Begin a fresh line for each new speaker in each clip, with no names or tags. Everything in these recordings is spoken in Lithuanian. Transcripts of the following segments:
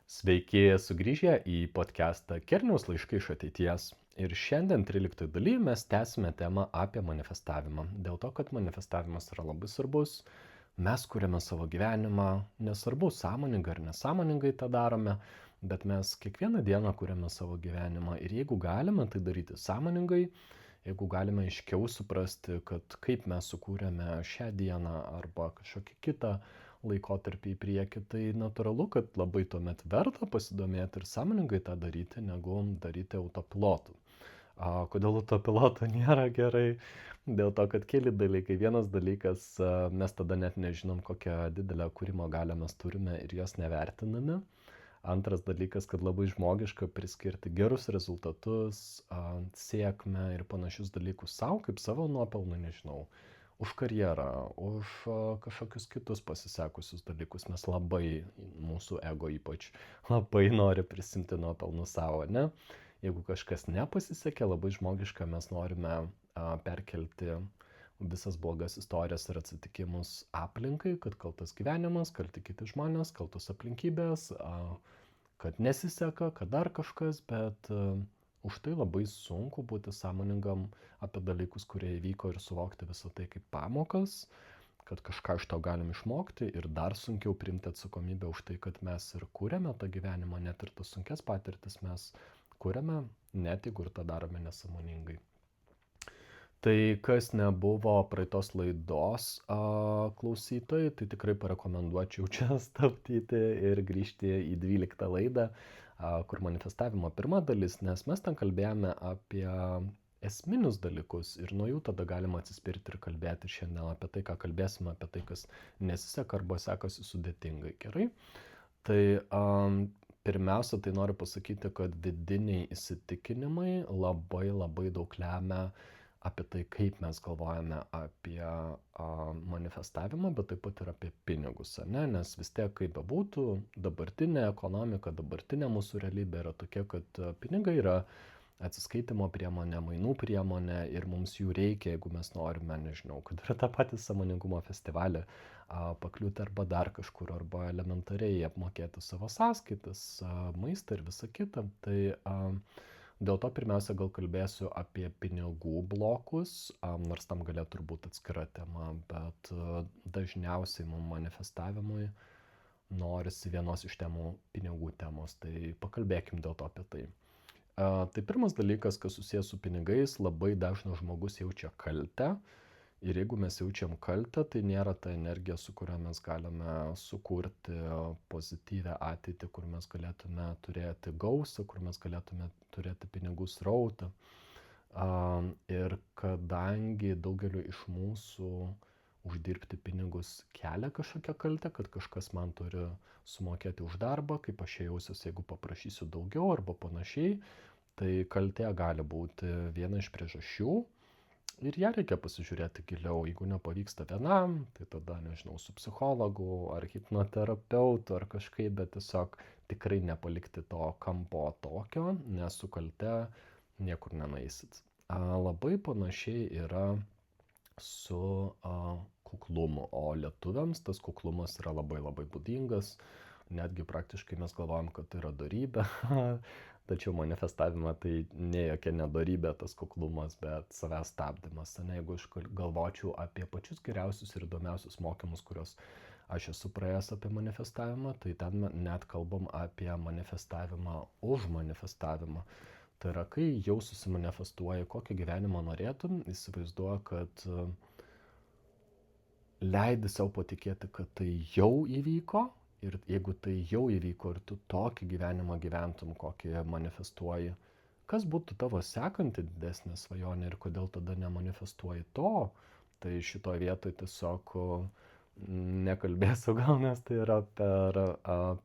Sveiki sugrįžę į podcastą Kerniaus laiškai iš ateities. Ir šiandien 13 daly mes tęsime temą apie manifestavimą. Dėl to, kad manifestavimas yra labai svarbus, mes kuriame savo gyvenimą, nesvarbu sąmoningai ar nesąmoningai tą darome, bet mes kiekvieną dieną kuriame savo gyvenimą ir jeigu galime tai daryti sąmoningai, jeigu galime aiškiau suprasti, kad kaip mes sukūrėme šią dieną arba kažkokį kitą laikotarpį į priekį, tai natūralu, kad labai tuomet verta pasidomėti ir sąmoningai tą daryti, negu daryti autopilotų. Kodėl autopiloto nėra gerai? Dėl to, kad keli dalykai. Vienas dalykas, mes tada net nežinom, kokią didelę kūrimo galią mes turime ir jos nevertiname. Antras dalykas, kad labai žmogiška priskirti gerus rezultatus, sėkmę ir panašius dalykus savo, kaip savo nuopelnų, nežinau, už karjerą, už kažkokius kitus pasisekusius dalykus. Mes labai, mūsų ego ypač, labai nori prisimti nuopelnus savo, ne? Jeigu kažkas nepasisekė, labai žmogiška, mes norime perkelti visas blogas istorijas ir atsitikimus aplinkai, kad kaltas gyvenimas, kalti kiti žmonės, kaltos aplinkybės, kad nesiseka, kad dar kažkas, bet už tai labai sunku būti sąmoningam apie dalykus, kurie įvyko ir suvokti visą tai kaip pamokas, kad kažką iš to galim išmokti ir dar sunkiau priimti atsakomybę už tai, kad mes ir kūrėme tą gyvenimą, net ir tas sunkes patirtis mes kūrėme, net jeigu ir tą darome nesąmoningai. Tai kas nebuvo praeitos laidos klausytojai, tai tikrai parekomenduočiau čia stabdyti ir grįžti į 12 laidą, kur manifestavimo pirma dalis, nes mes ten kalbėjome apie esminius dalykus ir nuo jų tada galima atsispirti ir kalbėti šiandien apie tai, ką kalbėsime, apie tai, kas nesiseka arba sekasi sudėtingai. Gerai? Tai pirmiausia, tai noriu pasakyti, kad vidiniai įsitikinimai labai labai daug lemia apie tai, kaip mes galvojame apie manifestavimą, bet taip pat ir apie pinigus, ne? Nes vis tiek, kaip bebūtų, dabartinė ekonomika, dabartinė mūsų realybė yra tokia, kad pinigai yra atsiskaitimo priemonė, mainų priemonė ir mums jų reikia, jeigu mes norime, nežinau, kad yra tą patį sąmoningumo festivalį pakliūti arba dar kažkur, arba elementariai apmokėti savo sąskaitas, maistą ir visą kitą. Tai dėl to pirmiausia gal kalbėsiu apie pinigų blokus, nors tam galėtų turbūt atskira tema, bet dažniausiai mums manifestavimui norisi vienos iš temų pinigų temos, tai pakalbėkim dėl to apie tai. Tai pirmas dalykas, kas susijęs su pinigais, labai dažnas žmogus jaučia kaltę. Ir jeigu mes jaučiam kaltę, tai nėra ta energija, su kuria mes galime sukurti pozityvę ateitį, kur mes galėtume turėti gausą, kur mes galėtume turėti pinigų srautą. Ir kadangi daugeliu iš mūsų uždirbti pinigus kelia kažkokią kaltę, kad kažkas man turi sumokėti už darbą, kaip aš jausiuosi, jeigu paprašysiu daugiau arba panašiai, tai kaltė gali būti viena iš priežasčių ir ją reikia pasižiūrėti giliau. Jeigu nepavyksta vienam, tai tada, nežinau, su psichologu ar hipnoterapeutu ar kažkaip, bet tiesiog tikrai nepalikti to kampo tokio, nes su kalte niekur nenaisit. Labai panašiai yra su kuklumu, o lietuviams tas kuklumas yra labai labai būdingas, netgi praktiškai mes galvojam, kad tai yra dorybė, tačiau manifestavime tai ne jokia nedorybė tas kuklumas, bet savęs stabdymas. Jeigu aš galvočiau apie pačius geriausius ir įdomiausius mokymus, kuriuos aš esu praėjęs apie manifestavimą, tai ten net kalbam apie manifestavimą už manifestavimą. Tai yra, kai jau susimanifestuoji, kokį gyvenimą norėtum, įsivaizduoji, kad leidi savo patikėti, kad tai jau įvyko ir jeigu tai jau įvyko ir tu tokį gyvenimą gyventum, kokį manifestuoji, kas būtų tavo sekanti didesnė svajonė ir kodėl tada nemanifestuoji to, tai šitoje vietoje tiesiog nekalbėsiu gal, nes tai yra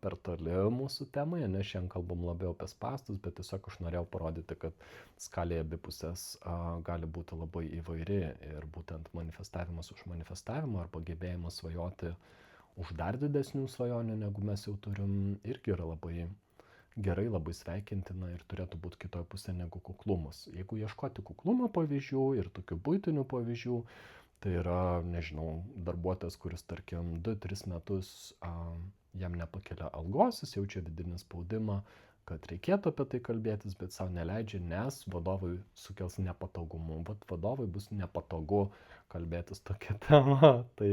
per toli mūsų temai, nes šiandien kalbam labiau apie spąstus, bet tiesiog aš norėjau parodyti, kad skalė abi pusės gali būti labai įvairi ir būtent manifestavimas už manifestavimą arba gebėjimas svajoti už dar didesnių svajonių, negu mes jau turim, irgi yra labai gerai, labai sveikintina ir turėtų būti kitoje pusėje negu kuklumas. Jeigu ieškoti kuklumo pavyzdžių ir tokių buitinių pavyzdžių, tai yra, nežinau, darbuotojas, kuris, tarkim, 2-3 metus jam nepakelia algos, jis jaučia vidinį spaudimą, kad reikėtų apie tai kalbėtis, bet savo neleidžia, nes vadovui sukels nepatogumų. Vat vadovui bus nepatogu kalbėtis tokia tema. Tai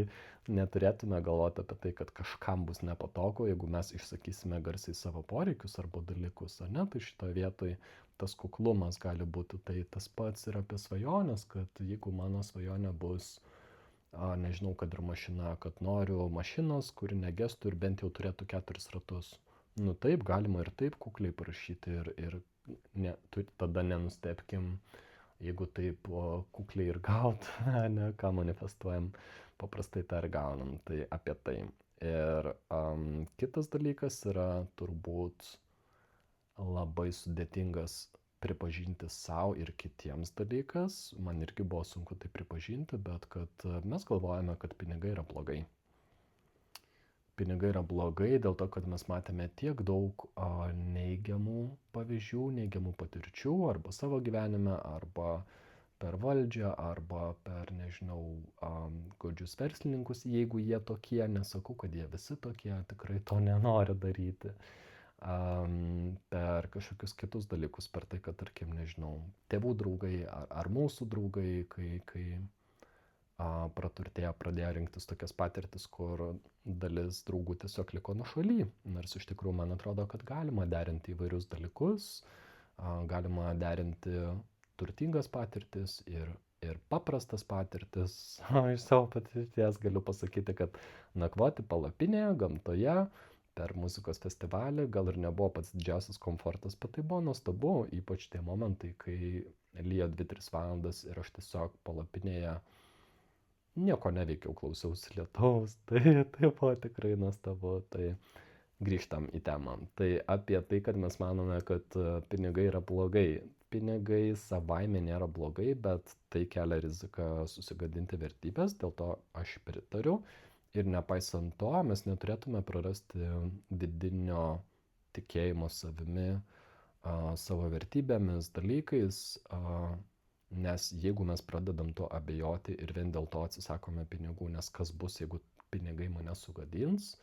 neturėtume galvoti apie tai, kad kažkam bus nepatogu, jeigu mes išsakysime garsiai savo poreikius arba dalykus, ar ne? Tai šitoje vietoje tas kuklumas gali būti. Tai tas pats ir apie svajonės, kad jeigu mano svajonė bus, nežinau, kad ir mašina, kad noriu mašinos, kuri negestų ir bent jau turėtų 4 ratus. Nu taip, galima ir taip kukliai parašyti ir tada nenustepkim, jeigu taip kukliai ir gaut, ne, ką manifestuojam, paprastai tą ir gaunam. Tai apie tai. Ir kitas dalykas yra turbūt labai sudėtingas pripažinti savo ir kitiems dalykas. Man irgi buvo sunku tai pripažinti, bet kad mes galvojame, kad pinigai yra blogai. Pinigai yra blogai dėl to, kad mes matėme tiek daug neigiamų pavyzdžių, neigiamų patirčių arba savo gyvenime, arba per valdžią, arba per, nežinau, godžius verslininkus, jeigu jie tokie, nesakau, kad jie visi tokie, tikrai to nenori daryti. Per kažkokius kitus dalykus, per tai, kad, tarkim, nežinau, tėvų draugai ar mūsų draugai, kai praturtėjo, pradėjo rinktis tokias patirtis, kur dalis draugų tiesiog liko nuošaly. Nors iš tikrųjų man atrodo, kad galima derinti įvairius dalykus, galima derinti turtingas patirtis ir paprastas patirtis. Iš savo patirties galiu pasakyti, kad nakvoti palapinėje, gamtoje, per muzikos festivalį gal ir nebuvo pats didžiausias komfortas, bet tai buvo nuostabu, ypač tie momentai, kai lyja 2-3 valandas ir aš tiesiog palapinėje nieko neveikiau, klausiausi lietaus, tai buvo tikrai nuostabu. Tai grįžtam į temą. Tai apie tai, kad mes manome, kad pinigai yra blogai. Pinigai savaime nėra blogai, bet tai kelia riziką susigadinti vertybės, dėl to aš pritariu. Ir nepaisant to, mes neturėtume prarasti vidinio tikėjimo savimi, savo vertybėmis, dalykais, nes jeigu mes pradedam to abejoti ir vien dėl to atsisakome pinigų, nes kas bus, jeigu pinigai mane sugadins,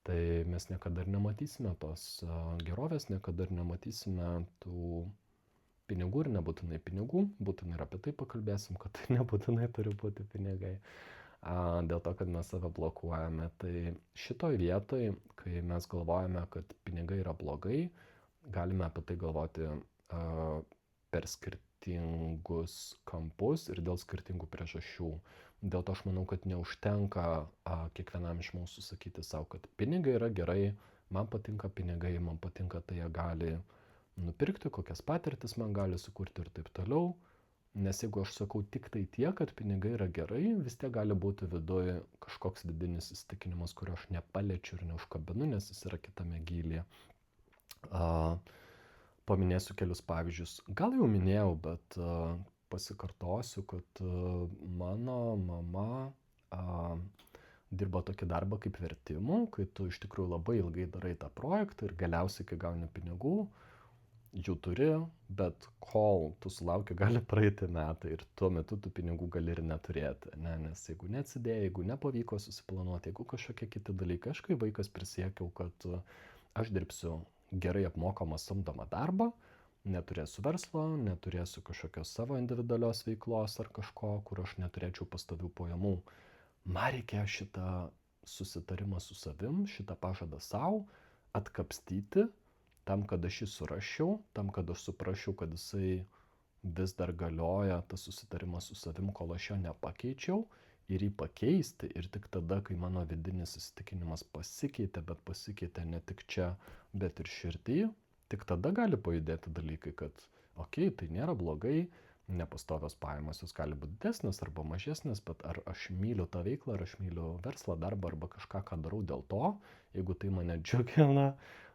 tai mes niekada ir nematysime tos gerovės, niekada ir nematysime tų pinigų ir nebūtinai pinigų, būtinai ir apie tai pakalbėsim, kad tai nebūtinai turi būti pinigai, dėl to, kad mes save blokuojame. Tai šitoj vietoj, kai mes galvojame, kad pinigai yra blogai, galime apie tai galvoti per skirtingus kampus ir dėl skirtingų priežasčių. Dėl to aš manau, kad neužtenka kiekvienam iš mūsų sakyti savo, kad pinigai yra gerai, man patinka pinigai, man patinka tai jie gali nupirkti, kokias patirtis man gali sukurti ir taip toliau. Nes jeigu aš sakau tik tai tiek, kad pinigai yra gerai, vis tiek gali būti viduje kažkoks vidinis įsitikinimas, kurio aš nepaliečiu ir neužkabinu, nes jis yra kitame gylyje. Paminėsiu kelius pavyzdžius. Gal jau minėjau, bet pasikartosiu, kad mano mama dirba tokį darbą kaip vertimų, kai tu iš tikrųjų labai ilgai darai tą projektą ir galiausiai, kai gauni pinigų, jų turi, bet kol tu sulauki, gali praeiti metai ir tuo metu tų pinigų gali ir neturėti. Ne? Nes jeigu neatsidėjai, jeigu nepavyko susiplanuoti, jeigu kažkokie kiti dalykai, aš kai vaikas prisiekiau, kad aš dirbsiu gerai apmokamą samdomą darbą, neturėsiu verslo, neturėsiu kažkokios savo individualios veiklos ar kažko, kur aš neturėčiau pastovių pajamų. Man reikėjo šitą susitarimą su savim, šitą pažadą savo atkapstyti, tam, kad aš jį surašiau, tam, kad aš suprasčiau, kad jisai vis dar galioja, tas susitarimas su savim, kol aš jo nepakeičiau, ir jį pakeisti. Ir tik tada, kai mano vidinis įsitikinimas pasikeitė, bet pasikeitė ne tik čia, bet ir širdį, tik tada gali pajudėti dalykai, kad okei, tai nėra blogai, nepastovios pajamos, jos gali būti didesnės arba mažesnės, bet ar aš myliu tą veiklą, ar aš myliu verslą, darbą arba kažką, ką darau dėl to, jeigu tai mane džiugina,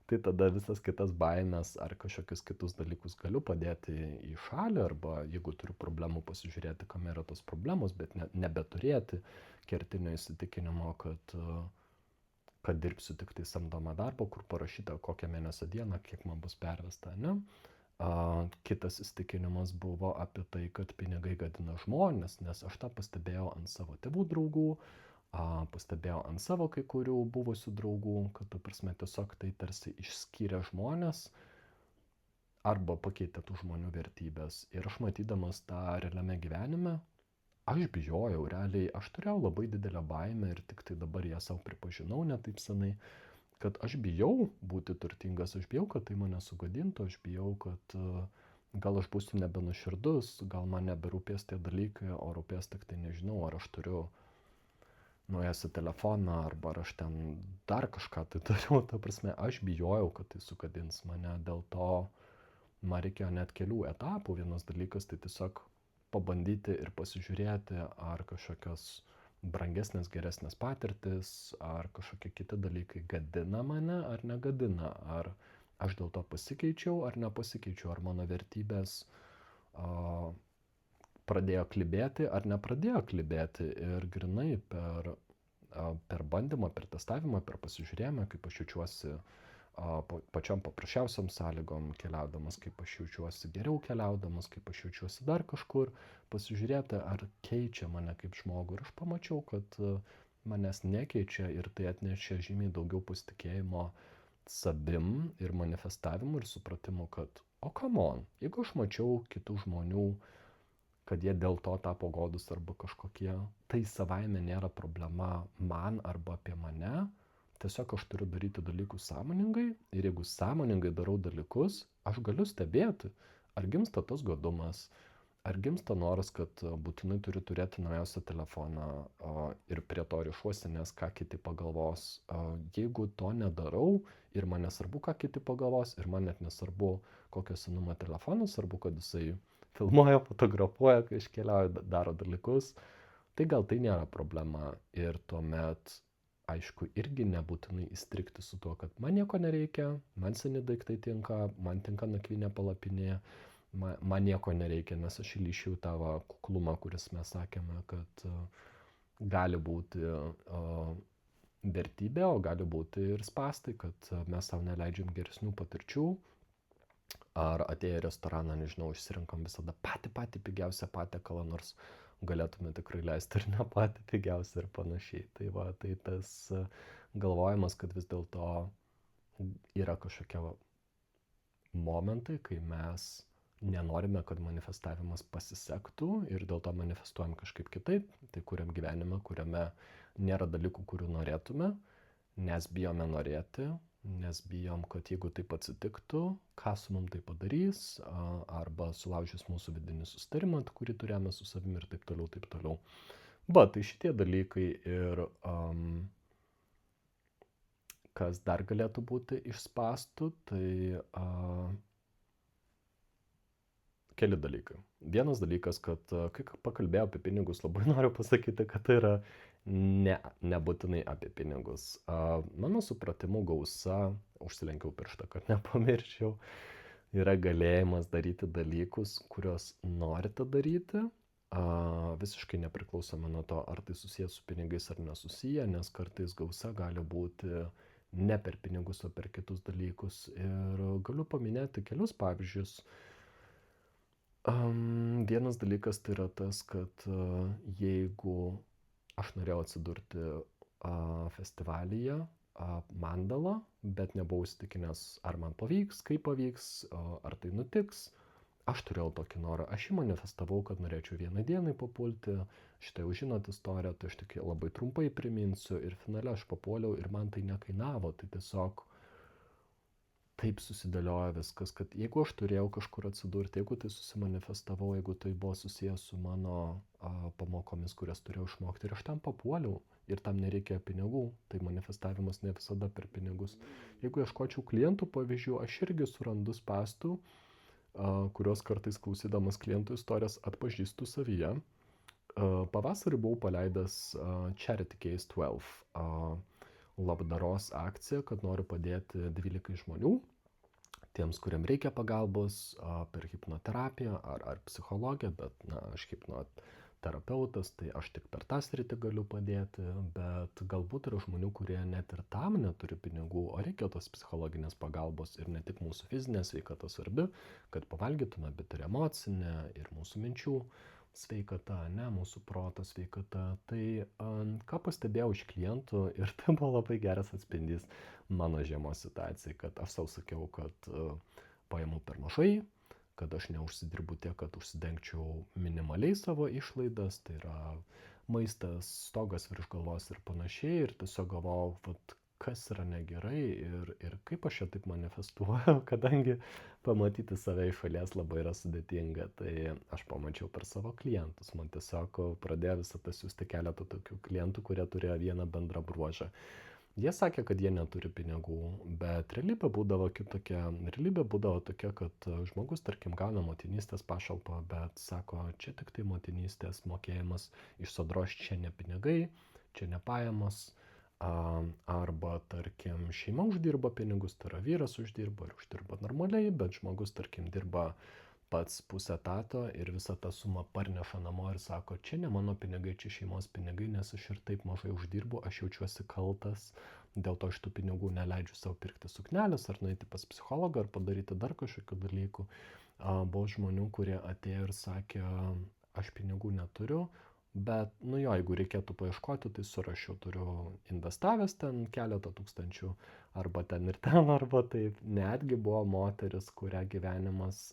tai tada visas kitas baimės ar kažkokius kitus dalykus galiu padėti į šalį, arba jeigu turiu problemų pasižiūrėti, kam yra tos problemos, bet nebeturėti kertinio įsitikinimo, kad dirbsiu tik tai samdomą darbą, kur parašyta kokią mėnesio dieną, kiek man bus pervesta, ne? Kitas įsitikinimas buvo apie tai, kad pinigai gadina žmonės, nes aš tą pastebėjau ant savo tėvų draugų, Pastebėjau ant savo kai kurių buvusių draugų, kad ta prasme tiesiog tai tarsi išskyrė žmonės arba pakeitė tų žmonių vertybės. Ir aš matydamas tą realiame gyvenime, aš bijojau, realiai aš turėjau labai didelę baimę ir tik tai dabar ją savo pripažinau ne taip senai, kad aš bijau būti turtingas, aš bijau, kad tai mane sugadintų, aš bijau, kad gal aš būsiu nebenuširdus, gal man neberūpės tie dalykai, o rūpės tik tai nežinau, ar aš turiu naujausią telefoną, arba ar aš ten dar kažką tai turiu, ta prasme, aš bijojau, kad tai sugadins mane, dėl to man reikėjo net kelių etapų. Vienas dalykas tai tiesiog pabandyti ir pasižiūrėti, ar kažkokios brangesnės, geresnės patirtis, ar kažkokie kiti dalykai gadina mane, ar negadina, ar aš dėl to pasikeičiau, ar nepasikeičiau, ar mano vertybės pradėjo klibėti, ar nepradėjo klibėti. Ir grinai per bandymą, per testavimą, per pasižiūrėjimą, kaip aš jaučiuosi pačiom paprasčiausiam sąlygom keliaudamas, kaip aš jaučiuosi geriau keliaudamas, kaip aš jaučiuosi dar kažkur, pasižiūrėti, ar keičia mane kaip žmogų. Ir aš pamačiau, kad manęs nekeičia ir tai atnešė žymiai daugiau pasitikėjimo savim ir manifestavimu ir supratimu, kad come on, jeigu aš mačiau kitų žmonių, kad jie dėl to tapo godus arba kažkokie, tai savaime nėra problema man arba apie mane. Tiesiog aš turiu daryti dalykus sąmoningai ir jeigu sąmoningai darau dalykus, aš galiu stebėti, ar gimsta tas godumas, ar gimsta noras, kad būtinai turiu turėti naujausią telefoną ir prie to ryšuosi, nes ką kiti pagalvos. Jeigu to nedarau ir man nesvarbu, ką kiti pagalvos, ir man net nesvarbu, kokio senumo telefonas, svarbu, kad jisai filmuoja, fotografuoja, kai aš keliauju, daro dalykus, tai gal tai nėra problema. Ir tuomet aišku, irgi nebūtinai įstrigti su tuo, kad man nieko nereikia, man seni daiktai tinka, man tinka nakvynė palapinė, man nieko nereikia, nes aš įlyšiau tavo kuklumą, kuris mes sakėme, kad gali būti vertybė, o gali būti ir spastai, kad mes savo neleidžiam geresnių patirčių, ar atėję į restoraną, nežinau, išsirinkam visada patį pigiausią patiekalą, nors galėtume tikrai leisti ir ne patį pigiausią ir panašiai. Tai va, tai tas galvojimas, kad vis dėlto yra kažkokie momentai, kai mes nenorime, kad manifestavimas pasisektų ir dėl to manifestuojam kažkaip kitaip, tai kuriam gyvenimą, kuriame nėra dalykų, kurių norėtume, nes bijome norėti, nes bijom, kad jeigu taip atsitiktų, ką su mum tai padarys, arba sulaužys mūsų vidinį susitarimą, kurį turėjome su savimi ir taip toliau, taip toliau. Tai šitie dalykai ir kas dar galėtų būti iš spastų, tai keli dalykai. Vienas dalykas, kad kai pakalbėjau apie pinigus, labai noriu pasakyti, kad tai yra nebūtinai apie pinigus. Mano supratimu gausa, užsilenkiau pirštą, kad nepamirščiau, yra galėjimas daryti dalykus, kuriuos norite daryti, visiškai nepriklausomai nuo to, ar tai susijęs su pinigais ar nesusiję, nes kartais gausa gali būti ne per pinigus, o per kitus dalykus. Ir galiu paminėti kelius pavyzdžius. Vienas dalykas tai yra tas, kad jeigu aš norėjau atsidurti festivalyje Mandala, bet nebuvau įsitikinęs, ar man pavyks, kaip pavyks, ar tai nutiks. Aš turėjau tokį norą, aš jį manifestavau, kad norėčiau vieną dieną papulti. Štai jau žinot istoriją, tai aš tik labai trumpai priminsiu. Ir finale aš papuoliau ir man tai nekainavo, tai tiesiog taip susidėliojo viskas, kad jeigu aš turėjau kažkur atsidurti, jeigu tai susimanifestavau, jeigu tai buvo susijęs su mano pamokomis, kurias turėjau išmokti, ir aš tam papuoliau, ir tam nereikėjo pinigų, tai manifestavimas ne visada per pinigus. Jeigu ieškočiau klientų pavyzdžių, aš irgi surandu spastų, kurios kartais klausydamas klientų istorijas atpažįstu savyje. Pavasarį buvau paleidęs Charity Case 12 labdaros akciją, kad noriu padėti 12 žmonių, tiems, kuriam reikia pagalbos per hipnoterapiją ar psichologiją, bet aš hipnoterapeutas, tai aš tik per tą sritį galiu padėti, bet galbūt yra žmonių, kurie net ir tam neturi pinigų, o reikia tos psichologinės pagalbos ir ne tik mūsų fizinė sveikata svarbi, kad pavalgytume, bet ir emocinė ir mūsų minčių sveikata, ne mūsų proto sveikata. Tai ką pastebėjau iš klientų ir tai buvo labai geras atspindys mano žiemos situacijai, kad aš savo sakiau, kad pajamų per mažai, kad aš neužsidirbu tiek, kad užsidengčiau minimaliai savo išlaidas, tai yra maistas, stogas virš galvos ir panašiai. Ir tiesiog galvojau, vat, kas yra negerai ir kaip aš čia taip manifestuoju, kadangi pamatyti save iš šalies labai yra sudėtinga. Tai aš pamačiau per savo klientus. Man tiesiog pradėjo visą tą siūsti keletą tokių klientų, kurie turėjo vieną bendrą bruožą. Jie sakė, kad jie neturi pinigų, bet realybė būdavo kitokia. Realybė būdavo tokia, kad žmogus, tarkim, gauna motinystės pašalpą, bet sako, čia tik tai motinystės mokėjimas iš sodros, čia ne pinigai, čia ne pajamos. Arba, tarkim, šeima uždirba pinigus, tai yra vyras uždirba ir uždirba normaliai, bet žmogus, tarkim, dirba pats pusę etato ir visą tą sumą parneša namo ir sako, čia ne mano pinigai, čia šeimos pinigai, nes aš ir taip mažai uždirbu, aš jaučiuosi kaltas, dėl to iš tų pinigų neleidžiu savo pirkti suknelės ar nueiti pas psichologą ar padaryti dar kažkokių dalykų. Buvo žmonių, kurie atėjo ir sakė, aš pinigų neturiu, bet, nu jo, jeigu reikėtų paieškoti, tai surašiau, turiu investavęs ten keletą tūkstančių, arba ten ir ten, arba taip. Netgi buvo moteris, kurią gyvenimas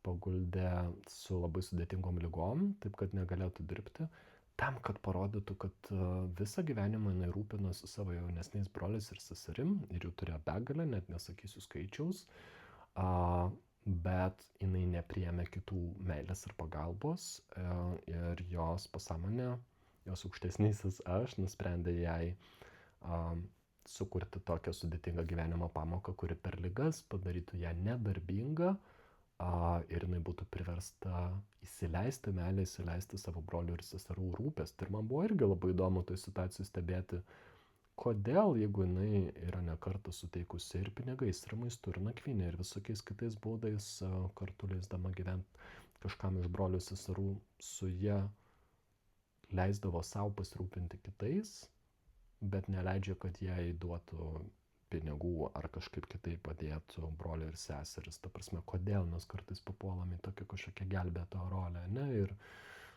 paguldė su labai sudėtingom ligom, taip kad negalėtų dirbti, tam, kad parodytų, kad visą gyvenimą jinai rūpinosi savo jaunesniais broliais ir seserim, ir jų turėjo begalę, net nesakysiu skaičiaus, bet jinai nepriėmė kitų meilės ir pagalbos, ir jos pasąmonė, jos aukštesnysis aš nusprendė jai sukurti tokią sudėtingą gyvenimo pamoką, kuri per ligas padarytų ją nedarbingą, ir jinai būtų priversta įsileisti meilę, įsileisti savo brolių ir seserų rūpestį. Ir man buvo irgi labai įdomu toj situacijai stebėti, kodėl, jeigu jinai yra ne kartą suteikusi ir pinigais, ir maistu, ir nakvynė, ir visokiais kitais būdais kartu leisdama gyventi kažkam iš brolių seserų, su jie leisdavo savo pasirūpinti kitais, bet neleidžia, kad jai duotų pinigų ar kažkaip kitaip padėtų broliai ir seseris. Ta prasme, kodėl mes kartais papuolame į tokią kažkokią gelbėtojo rolę, ne? Ir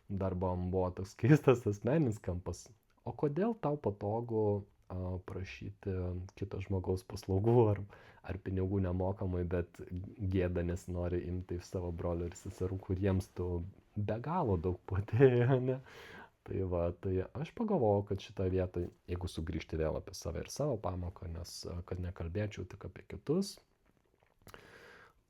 dar buvo toks keistas asmeninis kampas. O kodėl tau patogu prašyti kito žmogaus paslaugų ar pinigų nemokamai, bet gėda nesinori imti iš savo brolių ir seserų, kuriems tu be galo daug padėjo, ne? Tai va, tai aš pagalvojau, kad šitą vietą, jeigu sugrįžti vėl apie save ir savo pamoką, nes kad nekalbėčiau tik apie kitus,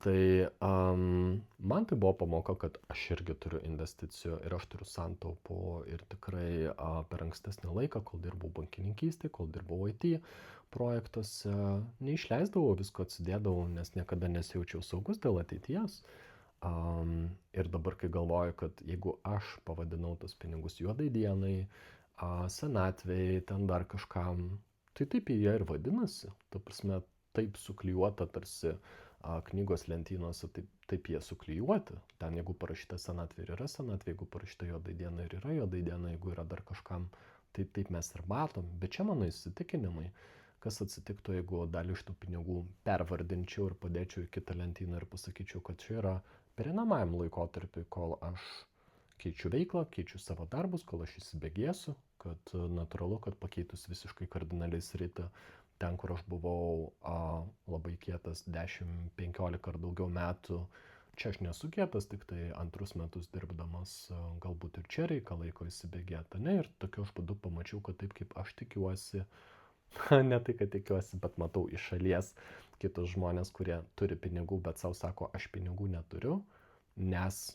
tai man tai buvo pamoka, kad aš irgi turiu investicijų ir aš turiu santaupų ir tikrai per ankstesnį laiką, kol dirbau bankininkystėje, kol dirbau IT projektuose, neišleisdavau visko, atsidėdavau, nes niekada nesijaučiau saugus dėl ateities. Ir dabar, kai galvoju, kad jeigu aš pavadinau tos pinigus juodai dienai, senatvei, ten dar kažkam, tai taip jie ir vadinasi. Ta prasme, taip suklijuota tarsi knygos lentynose, taip jie suklijuoti. Ten jeigu parašyta senatvė ir yra senatvė, jeigu parašyta juodai diena ir yra juodai diena, jeigu yra dar kažkam, tai taip mes ir matom. Bet čia mano įsitikinimai, kas atsitiktų, jeigu dalį iš tų pinigų pervardinčiau ir padėčiau į kitą lentyną ir pasakyčiau, kad čia yra pereinamajam laikotarpiui, kol aš keičiu veiklą, keičiu savo darbus, kol aš įsibėgėsiu, kad natūralu, kad pakeitus visiškai kardinaliai sritį, ten, kur aš buvau labai kietas 10-15 ar daugiau metų, čia aš nesu kietas, tik tai antrus metus dirbdamas, galbūt ir čia reikia laiko įsibėgėti, ne? Ir tokiu aš būdu pamačiau, kad taip kaip aš tikiuosi, ne tai, kad tikiuosi, bet matau iš šalies kitus žmonės, kurie turi pinigų, bet savo sako, aš pinigų neturiu, nes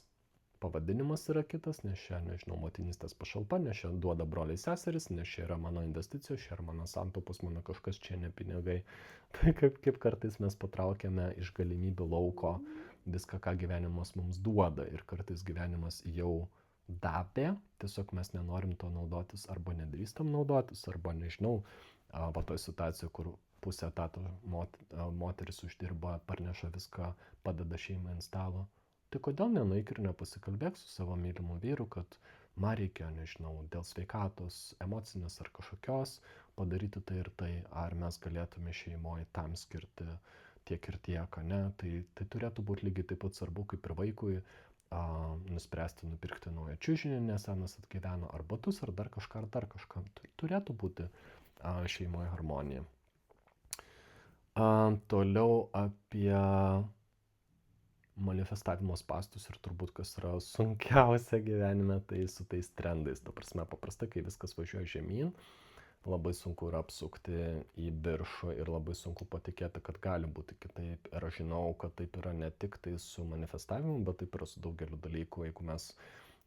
pavadinimas yra kitas, nes čia, nežinau, motinystės pašalpa, nes čia duoda broliai seseris, nes čia yra mano investicijos, čia yra mano santaupos, mano kažkas, čia ne pinigai. Tai kaip kartais mes patraukiame iš galimybių lauko viską, ką gyvenimas mums duoda, ir kartais gyvenimas jau davė, tiesiog mes nenorim to naudotis, arba nedrįstam naudotis, arba nežinau, va toj situacijoje, kur pusę etato moteris uždirba, parneša viską, padeda šeimai ant stalo. Tai kodėl nenueik ir nepasikalbėk su savo mylimu vyru, kad man reikia, nežinau, dėl sveikatos, emocinės ar kažkokios, padaryti tai ir tai, ar mes galėtume šeimoje tam skirti tiek ir tiek, ne? Tai turėtų būti lygiai taip pat svarbu kaip ir vaikui nuspręsti nupirkti naują čiužinį, nes senas atgyveno, ar batus, ar dar kažką. Turėtų būti šeimoje harmonija. Toliau apie manifestavimo spąstus ir turbūt kas yra sunkiausia gyvenime, tai su tais trendais. Ta prasme, paprastai, kai viskas važiuoja žemyn, labai sunku yra apsukti į viršų ir labai sunku patikėti, kad gali būti kitaip. Ir aš žinau, kad taip yra ne tik tai su manifestavimu, bet taip yra su daugeliu dalykų. Jeigu mes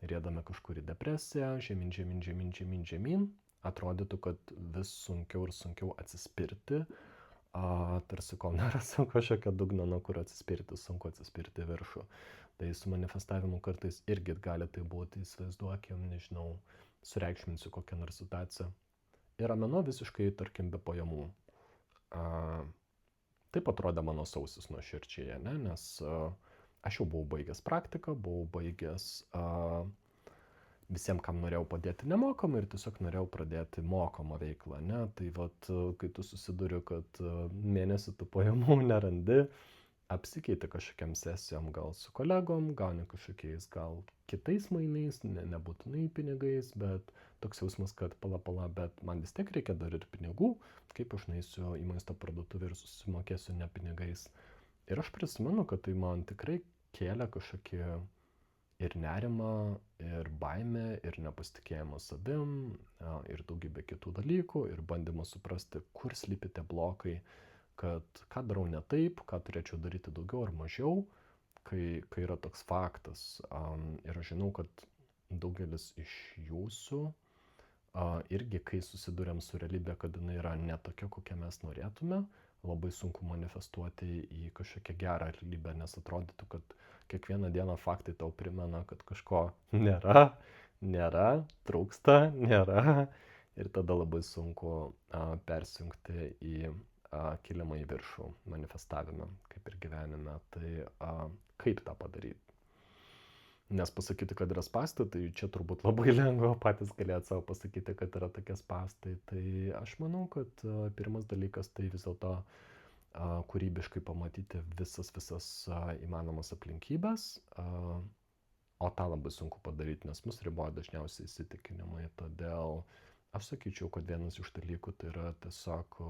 riedame kažkur į depresiją, žemyn, atrodytų, kad vis sunkiau ir sunkiau atsispirti. Tarsi kol nerasim kažkokio dugno, nuo kurio atsispirti, sunku atsispirti viršų. Tai su manifestavimu kartais irgi gali tai būti, įsivaizduokim, nežinau, sureikšminsiu kokią nors situaciją. Ir mano visiškai, tarkim, be pajamų. Taip atrodė mano sausis nuoširdžiai, ne? Nes aš jau buvau baigęs praktiką, buvau baigęs visiems, kam norėjau padėti nemokamai ir tiesiog norėjau pradėti mokamą veiklą, ne? Tai vat, kai tu susiduri, kad mėnesį tu pajamų nerandi, apsikeiti kažkokiam sesijom, gal su kolegom, gauni kažkokiais, gal kitais mainais, nebūtinai pinigais, bet toks jausmas, kad pala, bet man vis tiek reikia dar ir pinigų, kaip aš naisiu į maisto parduotuvę ir susimokėsiu ne pinigais. Ir aš prisimenu, kad tai man tikrai kėlė kažkokį ir nerimą, ir baimę, ir nepasitikėjimą savim, ir daugybę kitų dalykų, ir bandymą suprasti, kur slypi tie blokai, kad ką darau ne taip, ką turėčiau daryti daugiau ar mažiau, kai yra toks faktas. Ir aš žinau, kad daugelis iš jūsų irgi, kai susidurėm su realybė, kad jinai yra ne tokia, kokią mes norėtume, labai sunku manifestuoti į kažkokią gerą realybę, nes atrodytų, kad kiekvieną dieną faktai tau primena, kad kažko nėra, trūksta, nėra, ir tada labai sunku persijungti į kilimą į viršų manifestavime, kaip ir gyvenime. Tai kaip tą padaryti? Nes pasakyti, kad yra spąstai, tai čia turbūt labai lengva patys galėt savo pasakyti, kad yra tokie spąstai. Tai aš manau, kad pirmas dalykas tai vis dėlto kūrybiškai pamatyti visas įmanomas aplinkybės, o tą labai sunku padaryti, nes mus riboja dažniausiai įsitikinimai. Todėl aš sakyčiau, kad vienas iš dalykų tai yra tiesiog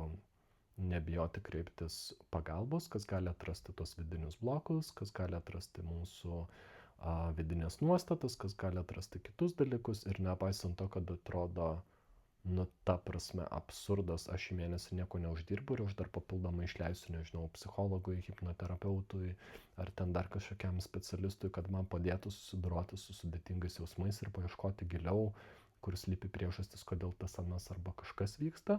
nebijoti kreiptis pagalbos, kas gali atrasti tos vidinius blokus, kas gali atrasti mūsų vidinės nuostatas, kas gali atrasti kitus dalykus ir nepaisant to, kad atrodo, ta prasme absurdas, aš į mėnesį nieko neuždirbu ir aš dar papildomai išleisiu, nežinau, psichologui, hipnoterapeutui ar ten dar kažkokiam specialistui, kad man padėtų susidoroti su sudėtingais jausmais ir paieškoti giliau, kur slypi priežastis, kodėl tas anas arba kažkas vyksta.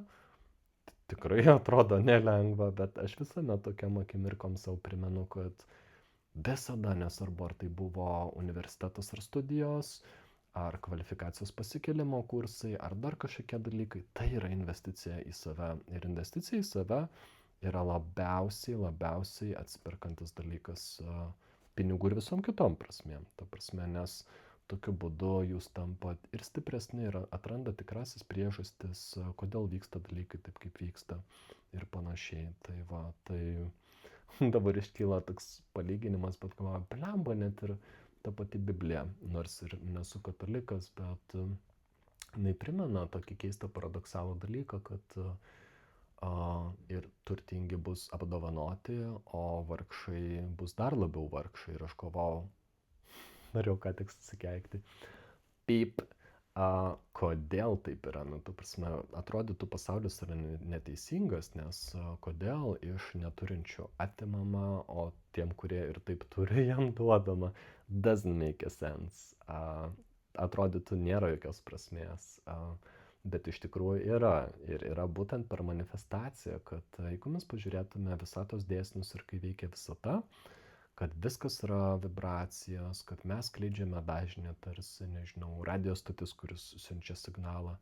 Tikrai atrodo nelengva, bet aš visame tokiam akimirkom savo primenu, kad visada, nesvarbu, ar tai buvo universitetas ar studijos, ar kvalifikacijos pasikėlimo kursai, ar dar kažkokie dalykai, tai yra investicija į save. Ir investicija į save yra labiausiai atsiperkantis dalykas pinigų ir visom kitom prasmėm. Ta prasme, nes tokiu būdu jūs tampat ir stipresni ir atranda tikrasis priežastis, kodėl vyksta dalykai taip, kaip vyksta ir panašiai. Tai va, tai dabar iškyla toks palyginimas, bet galvoju, blemba, net ir ta pati Biblija, nors ir nesu katalikas, bet jinai primena tokį keistą paradoksalų dalyką, kad ir turtingi bus apdovanoti, o vargšai bus dar labiau vargšai. Ir aš kovau, norėjau ką tik susikeikti. Kodėl taip yra? Tu prasme, atrodytų pasaulis yra neteisingas, nes kodėl iš neturinčių atimama, o tiem, kurie ir taip turi, jam duodama. Doesn't make a sense. Atrodytų nėra jokios prasmės, bet iš tikrųjų yra. Ir yra būtent per manifestaciją, kad jeigu mes pažiūrėtume visatos dėsnius ir kai veikia visata, kad viskas yra vibracijos, kad mes skleidžiame dažnį, tarsi, nežinau, radijo stotis, kuris siunčia signalą.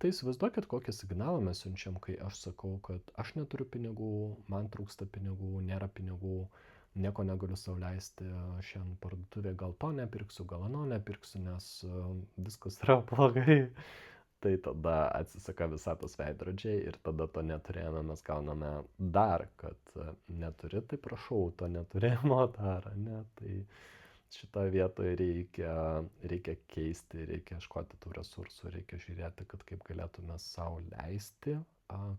Tai įsivaizduokit, kokį signalą mes siunčiam, kai aš sakau, kad aš neturiu pinigų, man trūksta pinigų, nėra pinigų, nieko negaliu sau leisti, šiandien parduotuvėje gal to nepirksiu, gal ano nepirksiu, nes viskas yra blogai. Tai tada atsisaka visatos veidrodžiai ir tada to neturėjome, mes gauname dar, kad neturi, tai prašau, to neturėjimo dar, ne? Tai šitoje vietoje reikia keisti, reikia ieškoti tų resursų, reikia žiūrėti, kad kaip galėtume sau leisti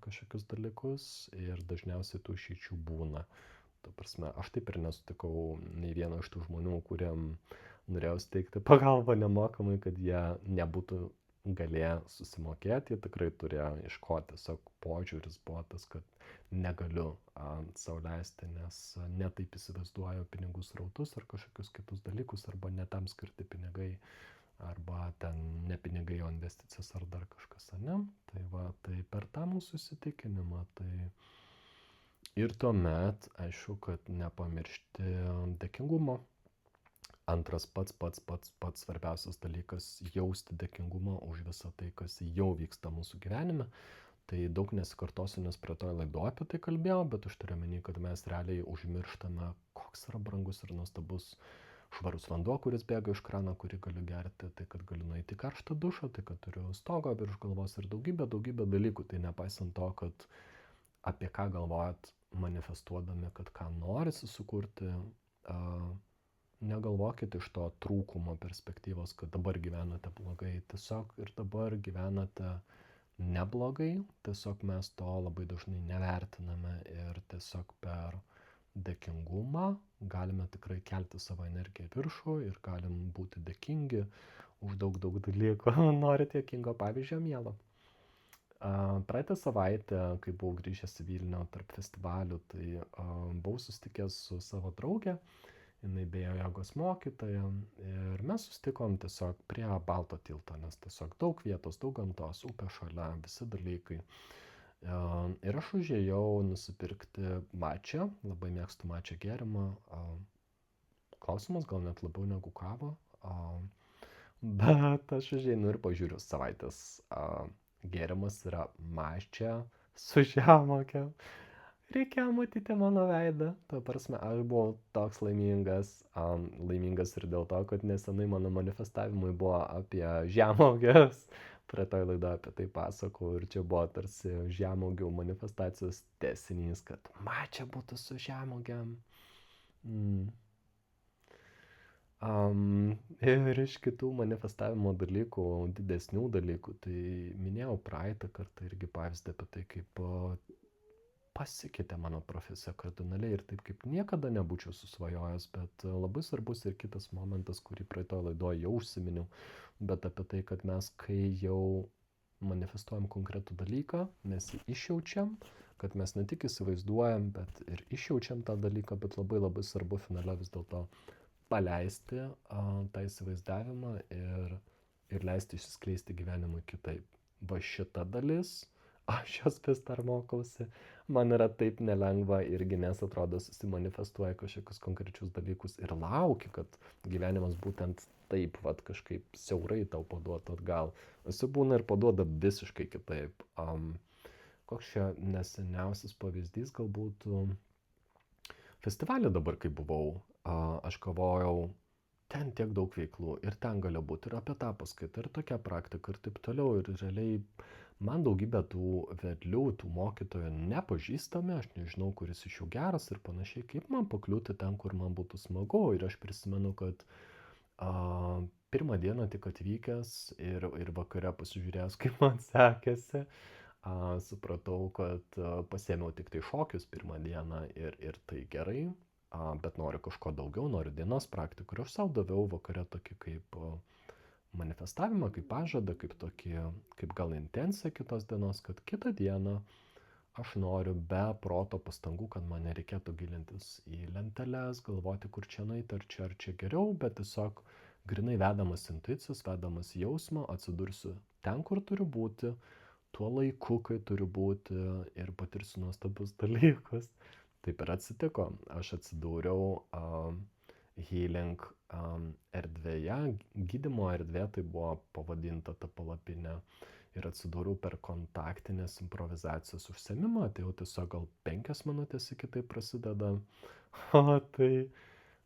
kažkokius dalykus ir dažniausiai tų išeičių būna. Ta prasme, aš taip ir nesutikau nei vieno iš tų žmonių, kuriem norėjau steigti pagalbą nemokamai, kad jie nebūtų galėję susimokėti, jie tikrai turėjo ieškoti, tiesiog požiūris buvo tas, kad negaliu sau leisti, nes netaip įsivaizduoju pinigų srautus ar kažkokius kitus dalykus, arba ne tam skirti pinigai, arba ten ne pinigai, o investicijos ar dar kažkas, ne? Tai va, tai per tą mūsų įsitikinimą, tai ir tuomet, aišku, kad nepamiršti dėkingumo. Antras pats svarbiausias dalykas - jausti dėkingumą už visą tai, kas jau vyksta mūsų gyvenime. Tai daug nesikartosiu, nes prie to laido apie tai kalbėjau, bet aš turiu omeny, kad mes realiai užmirštame, koks yra brangus ir nuostabus švarus vanduo, kuris bėga iš krano, kurį galiu gerti, tai kad galiu nueiti į karštą dušą, tai kad turiu stogą virš galvos ir daugybę dalykų. Tai nepaisant to, kad apie ką galvojat manifestuodami, kad ką norisi sukurti, negalvokit iš to trūkumo perspektyvos, kad dabar gyvenate blogai. Tiesiog ir dabar gyvenate neblogai, tiesiog mes to labai dažnai nevertiname ir tiesiog per dėkingumą galime tikrai kelti savo energiją viršų ir galim būti dėkingi už daug dalykų. Norite dėkingo pavyzdžio, mielo? Praeitą savaitę, kai buvau grįžęs į Vilnių tarp festivalių, tai buvau susitikęs su savo draugė, jinai beje jogos mokytoja, ir mes susitikom tiesiog prie Balto tilto, nes tiesiog daug vietos, daug gamtos, upė šalia, visi dalykai. Ir aš užėjau nusipirkti mačą, labai mėgstu mačą gėrimą, klausimas gal net labiau negu kavą, bet aš užeinu ir pažiūriu savaitės. Gėrimas yra mačia su žemuogė. Reikėjo matyti mano veidą. Ta prasme, aš buvau toks laimingas ir dėl to, kad nesenai mano manifestavimai buvo apie žemuogės. Prie to laidą apie tai pasakau ir čia buvo tarsi žemuogių manifestacijos tęsinys, kad mačia būtų su žemuogėm. Ir iš kitų manifestavimo dalykų, didesnių dalykų, tai minėjau praeitą kartą irgi pavyzdį apie tai, kaip pasikeitė mano profesija kardinaliai ir taip, kaip niekada nebūčiau susvajojęs, bet labai svarbus ir kitas momentas, kurį praeitoje laidoje jau užsiminiau, bet apie tai, kad mes, kai jau manifestuojam konkretų dalyką, mes jį išjaučiam, kad mes ne tik įsivaizduojam, bet ir išjaučiam tą dalyką, bet labai svarbu finale vis dėlto paleisti tą įsivaizdavimą ir leisti išsiskleisti gyvenimui kitaip. Va šita dalis, aš jos vis dar mokausi, man yra taip nelengva irgi, nes atrodo susimanifestuoja kažkokius konkrečius dalykus ir lauki, kad gyvenimas būtent taip vat kažkaip siaurai tau paduotų atgal. Visi būna ir paduoda visiškai kitaip. Koks čia neseniausias pavyzdys galbūt festivalį dabar, kai buvau, aš galvojau, ten tiek daug veiklų ir ten gali būti ir apie tą paskaitą, ir tokia praktika ir taip toliau. Ir realiai man daugybė tų vedlių, tų mokytojų nepažįstami, aš nežinau, kuris iš jų geras ir panašiai, kaip man pakliūti ten, kur man būtų smagu. Ir aš prisimenu, kad pirmą dieną tik atvykęs ir vakare pasižiūrėjęs, kaip man sekėsi, supratau, kad pasiėmiau tik tai šokius pirmą dieną ir tai gerai, bet noriu kažko daugiau, noriu dienos praktikų. Ir aš sau daviau vakare tokį kaip manifestavimą, kaip pažadą, kaip gal intenciją kitos dienos, kad kitą dieną aš noriu be proto pastangų, kad man nereikėtų gilintis į lenteles, galvoti, kur čia nueiti, ar čia geriau, bet tiesiog grinai vedamas intuicijos, vedamas jausmo, atsidursiu ten, kur turiu būti, tuo laiku, kai turiu būti ir patirsiu nuostabius dalykus. Taip ir atsitiko. Aš atsidūriau healing erdvėje, gydymo erdvė, tai buvo pavadinta ta palapinė. Ir atsidūriau per kontaktinės improvizacijos užsiėmimą, tai jau tiesiog gal 5 minutės iki tai prasideda. Tai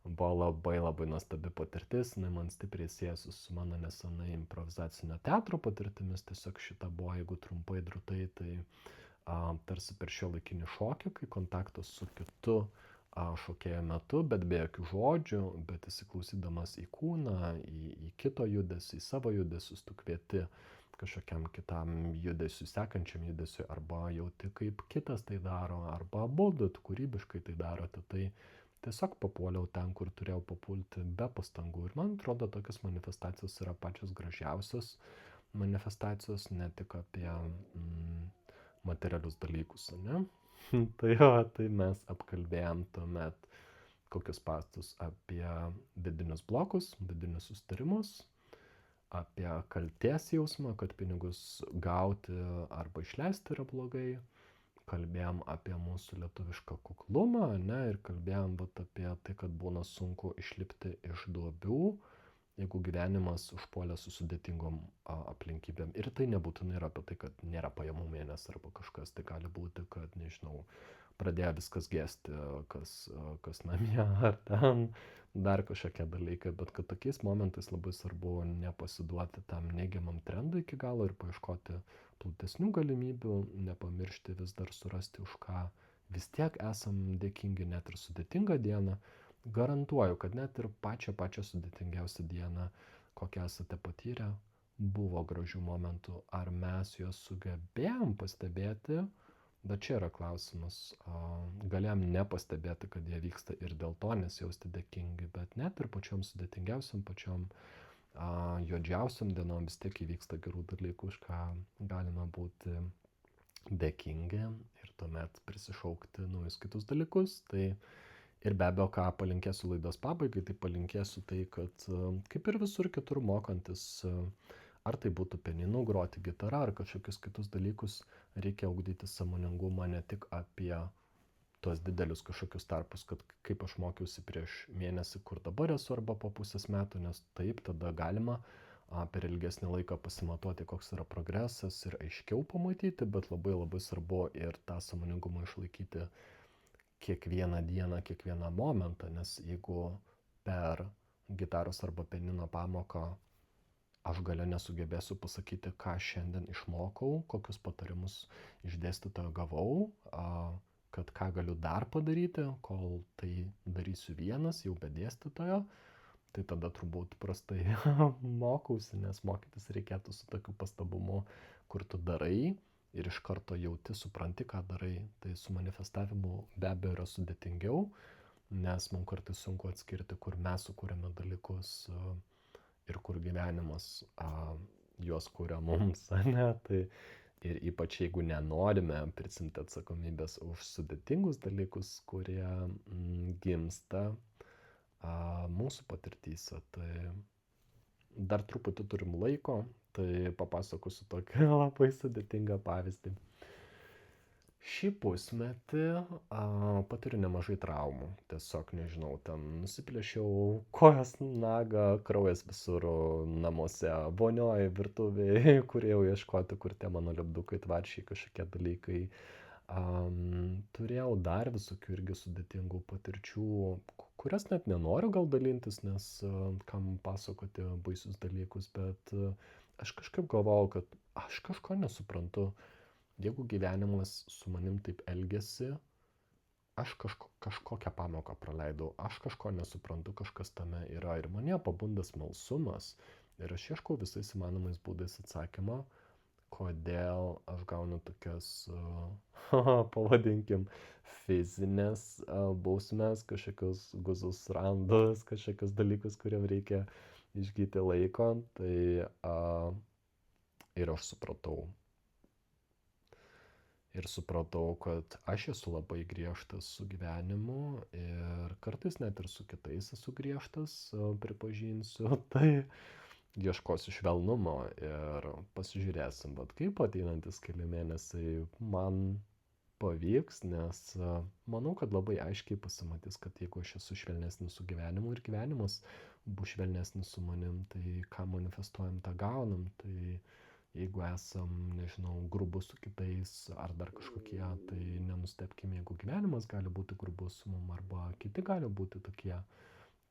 buvo labai nuostabi patirtis, man stipriai siejasi su mano nesenai improvizacinio teatro patirtimis. Tiesiog šita buvo, jeigu trumpai drūtai, tai tarsi per šiuolaikinį šokį, kai kontaktas su kitu šokėjo metu, bet be jokių žodžių, bet įsiklausydamas į kūną, į kito judesį, į savo judesius, tu kvieti kažkokiam kitam judesiui, sekančiam judesiui, arba jauti, kaip kitas tai daro, arba abudu kūrybiškai tai darote. Tai tiesiog papuoliau ten, kur turėjau papulti be pastangų. Ir man atrodo, tokios manifestacijos yra pačios gražiausios manifestacijos, ne tik apie materialius dalykus, ne? Tai jo, tai mes apkalbėjom tuomet kokius pastus apie vidinius blokus, vidinius sustarimus, apie kaltės jausmą, kad pinigus gauti arba išleisti yra blogai. Kalbėjom apie mūsų lietuvišką kuklumą, ne, ir kalbėjom apie tai, kad būna sunku išlipti iš duobių, jeigu gyvenimas užpuolė su sudėtingom aplinkybėm. Ir tai nebūtinai yra apie tai, kad nėra pajamų mėnesį arba kažkas. Tai gali būti, kad, nežinau, pradėjo viskas gesti, kas namie ar ten, dar kažkokie dalykai. Bet kad tokiais momentais labai svarbu nepasiduoti tam neigiamam trendui iki galo ir paieškoti platesnių galimybių, nepamiršti vis dar surasti, už ką vis tiek esam dėkingi net ir sudėtingą dieną. Garantuoju, kad net ir pačią sudėtingiausią dieną, kokią esate patyrę, buvo gražių momentų. Ar mes juos sugebėjom pastebėti? Bet čia yra klausimas. Galėjom nepastebėti, kad jie vyksta ir dėl to nesijausti dėkingi, bet net ir pačiom sudėtingiausiam, pačiom juodžiausiam dienom vis tiek įvyksta gerų dalykų, už ką galime būti dėkingi ir tuomet prisišaukti naujus kitus dalykus. Tai ir be abejo, ką palinkėsiu laidos pabaigai, tai palinkėsiu tai, kad kaip ir visur kitur mokantis, ar tai būtų pianinu groti, gitara ar kažkokius kitus dalykus, reikia ugdyti sąmoningumą ne tik apie tuos didelius kažkokius tarpus, kad kaip aš mokiausi prieš mėnesį, kur dabar esu, arba po pusės metų, nes taip tada galima per ilgesnį laiką pasimatuoti, koks yra progresas ir aiškiau pamatyti, bet labai labai svarbu ir tą sąmoningumą išlaikyti kiekvieną dieną, kiekvieną momentą, nes jeigu per gitaros arba pianino pamoką aš gale nesugebėsiu pasakyti, ką šiandien išmokau, kokius patarimus iš dėstytojo gavau, kad ką galiu dar padaryti, kol tai darysiu vienas, jau be dėstytojo, tai tada turbūt prastai mokausi, nes mokytis reikėtų su tokiu pastabumu, kur tu darai ir iš karto jauti, supranti, ką darai. Tai su manifestavimu be abejo yra sudėtingiau, nes mums kartais sunku atskirti, kur mes sukūrėme dalykus ir kur gyvenimas juos kūrė mums, ne? Tai ir ypač jeigu nenorime prisimti atsakomybės už sudėtingus dalykus, kurie gimsta mūsų patirtyse. Tai dar truputį turim laiko, tai papasakosiu tokį labai sudėtingą pavyzdį. Šį pusmetį patiriu nemažai traumų. Tiesiog, nežinau, ten nusiplėšiau kojas nagą, kraujas visur namuose, vonioje, virtuvėje, kur jau ieškoti, kur tie mano lipdukai, tvaršiai, kažkokie dalykai. Turėjau dar visokių irgi sudėtingų patirčių, kurias net nenoriu gal dalintis, nes kam pasakoti baisius dalykus, bet aš kažkaip galvojau, kad aš kažko nesuprantu. Jeigu gyvenimas su manim taip elgiasi, aš kažkokią pamoką praleidau, aš kažko nesuprantu, kažkas tame yra ir mane pabunda smalsumas ir aš ieškau visais įmanomais būdais atsakymą, kodėl aš gaunu tokias, pavadinkim, fizinės bausmes, kažkokius guzus randus, kažkokius dalykus, kuriam reikia išgyti laiko. Tai ir aš supratau. Ir supratau, kad aš esu labai griežtas su gyvenimu ir kartais net ir su kitais esu griežtas, pripažinsiu. Tai ieškosiu švelnumo ir pasižiūrėsim, bet kaip ateinantis keli mėnesiai man pavyks, nes manau, kad labai aiškiai pasimatys, kad jeigu aš esu švelnesnis su gyvenimu ir gyvenimas bus švelnesnis su manim, tai ką manifestuojam, tą gaunam. Tai jeigu esam, nežinau, grubus su kitais ar dar kažkokie, tai nenustebkime, jeigu gyvenimas gali būti grubus su mum arba kiti gali būti tokie.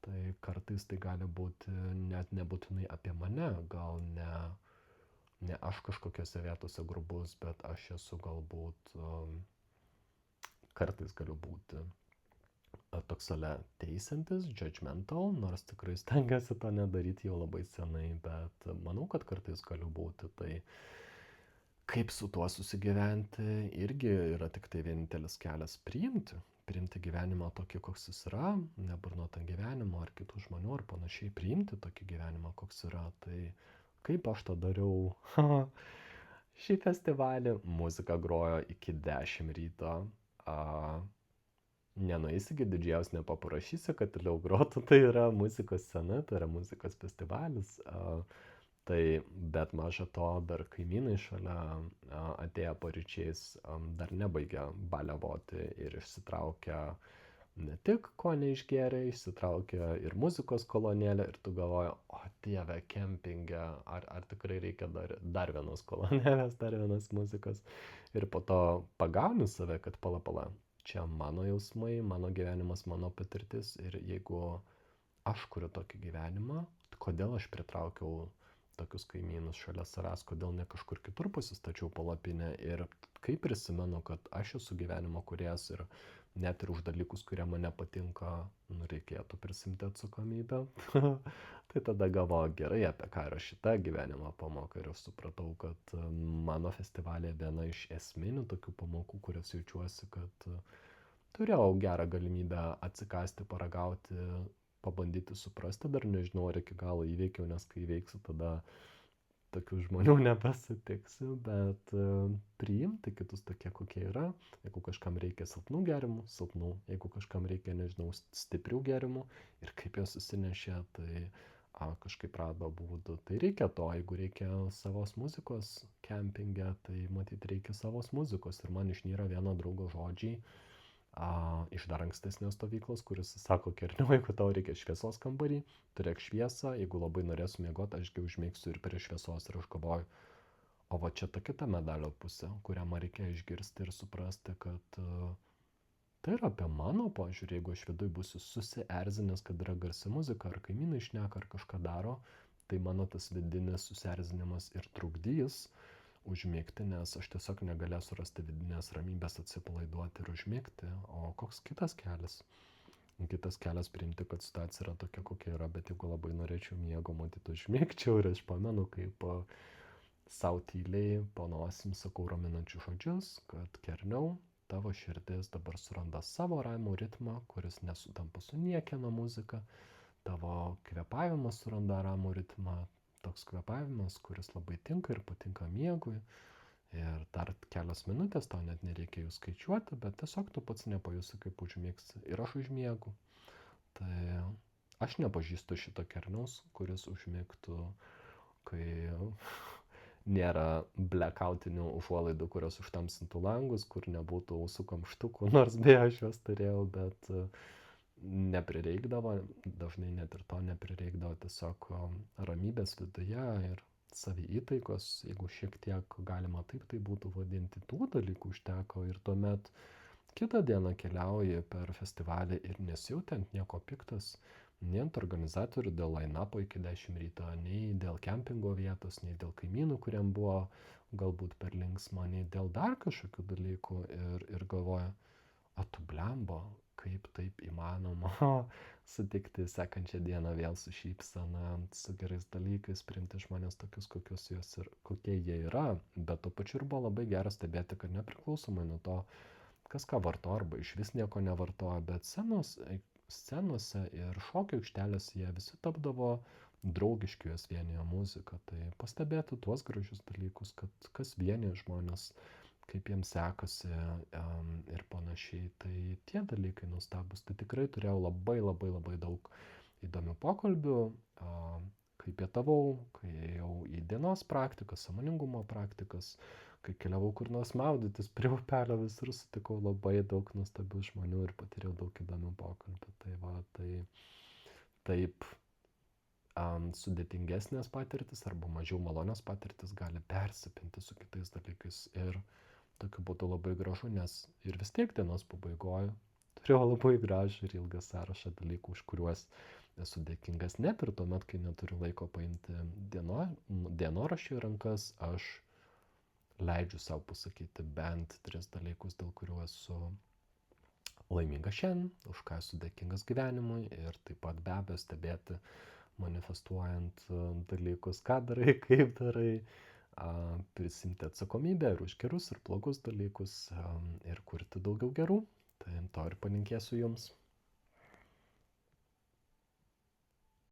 Tai kartais tai gali būti net nebūtinai apie mane, gal ne aš kažkokiose vietose grubus, bet aš esu galbūt kartais galiu būti toks ale teisiantis, judgmental, nors tikrai stengiuosi to nedaryti jau labai senai, bet manau, kad kartais galiu būti. Tai kaip su tuo susigyventi irgi yra tik tai vienintelis kelias priimti gyvenimą tokį, koks jis yra, neburnot ant gyvenimo ar kitų žmonių ar panašiai, priimti tokį gyvenimą, koks yra. Tai kaip aš tą dariau? Šį festivalį muzika grojo iki 10 ryto. Nenueisi iki didžiaus, nepaprašysi, kad toliau grotų. Tai yra muzikos scena, tai yra muzikos festivalis. Tai bet maža to, dar kaimynai šalia atėję paryčiais dar nebaigė baliavoti ir išsitraukia ne tik ko neišgėrė, išsitraukia ir muzikos kolonėlę ir tu galvoji, o dieve, kempinge, ar tikrai reikia dar vienos kolonėlės, dar vienos muzikos. Ir po to pagauni save, kad pala, čia mano jausmai, mano gyvenimas, mano patirtis ir jeigu aš kuriu tokį gyvenimą, kodėl aš pritraukiau tokius kaimynus šalia savęs, kodėl ne kažkur kitur pasistačiau palapinę ir kaip prisimenu, kad aš esu gyvenimo kūrėjas ir net ir už dalykus, kurie man nepatinka, reikėtų prisimti atsakomybę. Tai tada galvoju, gerai, apie ką yra šita gyvenimo pamoka ir aš supratau, kad mano festivalė viena iš esminių tokių pamokų, kurias jaučiuosi, kad turėjau gerą galimybę atsikasti, paragauti, pabandyti suprasti, dar nežinau, ar iki galo įveikiau, nes kai įveiksiu, tada tokių žmonių nepasitiksiu, bet priimti kitus tokie, kokie yra. Jeigu kažkam reikia silpnų gėrimų, silpnų. Jeigu kažkam reikia, nežinau, stiprių gėrimų ir kaip jos susinešė, tai kažkaip rado būdų. Tai reikia to, jeigu reikia savos muzikos kempinge, tai matyt reikia savos muzikos. Ir man išnyra vieno draugo žodžiai, iš dar ankstesnės stovyklos, kuris sako, Kerniau, jeigu tau reikia šviesos kambarį, turėk šviesą, jeigu labai norėsiu miegoti, ašgi užmigsiu ir prie šviesos. Ir aš galvoju, o va čia ta kita medalio pusė, kurią man reikia išgirsti ir suprasti, kad tai yra apie mano požiūrį, jeigu aš viduj būsiu susierzinęs, kad yra garsi muzika, ar kaimynai šneka, ar kažką daro, tai mano tas vidinis susierzinimas ir trukdys užmigti, nes aš tiesiog negalėsiu rasti vidinės ramybės, atsipalaiduoti ir užmigti. O koks kitas kelias? Kitas kelias priimti, kad situacija yra tokia, kokia yra, bet jeigu labai norėčiau miego, matyt, užmigčiau. Ir aš pamenu, kaip sau tyliai po nosim sakau raminančius žodžius, kad Kerniau, tavo širdis dabar suranda savo ramų ritmą, kuris nesutampa su niekieno muzika. Tavo kvėpavimas suranda ramų ritmą, toks kvėpavimas, kuris labai tinka ir patinka miegui. Ir dar kelios minutės, tau net nereikia jų skaičiuoti, bet tiesiog tu pats nepajusi, kaip užmigsi. Ir aš užmiegu. Tai aš nepažįstu šito Kerniaus, kuris užmigtų, kai nėra blackoutinių užuolaidų, kurios užtamsintų langus, kur nebūtų ausų kamštukų, nors beje aš juos turėjau, bet neprireikdavo, dažnai net ir to neprireikdavo, tiesiog ramybės viduje ir saviįtaikos, jeigu šiek tiek galima taip tai būtų vadinti, tų dalykų užteko ir tuomet kitą dieną keliauji per festivalį ir nesijauti ant nieko piktas, nei ant organizatorių dėl line-upo iki 10 ryto, nei dėl kempingo vietos, nei dėl kaimynų, kuriam buvo galbūt per linksma, nei dėl dar kažkokių dalykų ir galvoja, tu blembo, kaip taip įmanoma sutikti sekančią dieną vėl su šypsena, su gerais dalykais, priimti žmonės tokius, kokie jie yra, bet tuo pačiu ir buvo labai gera stebėti, kad nepriklausomai nuo to, kas ką varto arba iš vis nieko nevartoja, bet scenose ir šokio aikštelėse jie visi tapdavo draugiški, juos vienijo muzika, tai pastebėti tuos gražius dalykus, kad kas vienijo žmonės, kaip jiems sekasi ir panašiai. Tai tie dalykai nuostabus. Tai tikrai turėjau labai daug įdomių pokalbių, kai pietavau, kai ėjau į dienos praktikas, sąmoningumo praktikas, kai keliavau kur nors maudytis prie upelio, visur sutikau labai daug nuostabių žmonių ir patyriau daug įdomių pokalbių. Tai va, tai taip sudėtingesnės patirtis arba mažiau malonios patirtis gali persipinti su kitais dalykais ir tokiu būtų labai gražu, nes ir vis tiek dienos pabaigoje turėjau labai gražų ir ilgą sąrašą dalykų, už kuriuos esu dėkingas. Net ir tuomet, kai neturiu laiko paimti dienoraščio į rankas, aš leidžiu savo pasakyti bent 3 dalykus, dėl kurių esu laimingas šiandien, už ką esu dėkingas gyvenimui ir taip pat be abejo stebėti, manifestuojant dalykus, ką darai, kaip darai, prisimti atsakomybę ir už gerus ir blogus dalykus ir kurti daugiau gerų. Tai to ir palinkėsiu jums.